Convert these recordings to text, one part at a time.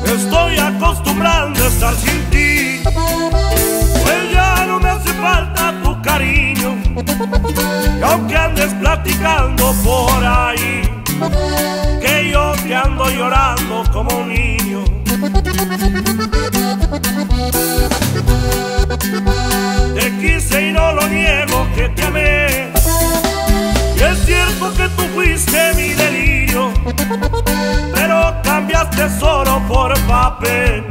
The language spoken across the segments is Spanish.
Estoy acostumbrando a estar sin ti, pues ya no me hace falta tu cariño. Y aunque andes platicando por ahí, que yo te ando llorando como un niño. Te quise y no lo niego que te amé, y es cierto que tú fuiste mi delirio, pero cambiaste solo por papel.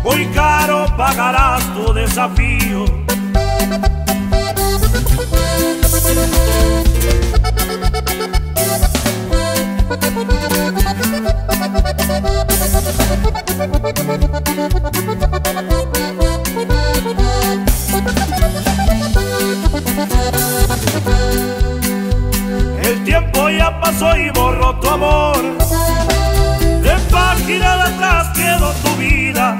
Muy caro pagarás tu desafío. El tiempo ya pasó y borró tu amor, de página de atrás quedó tu vida.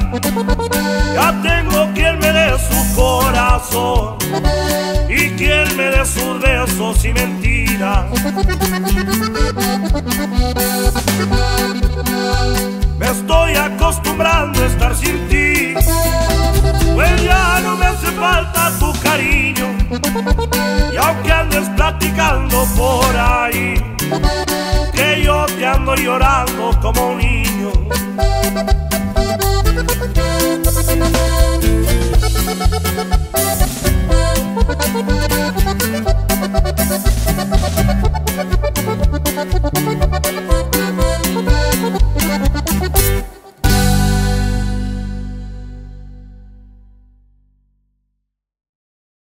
Ya tengo quien me dé su corazón y quien me dé sus besos y mentiras. Me estoy acostumbrando a estar sin ti, pues ya no me hace falta tu cariño. Y aunque andes platicando por ahí, que yo te ando llorando como un niño.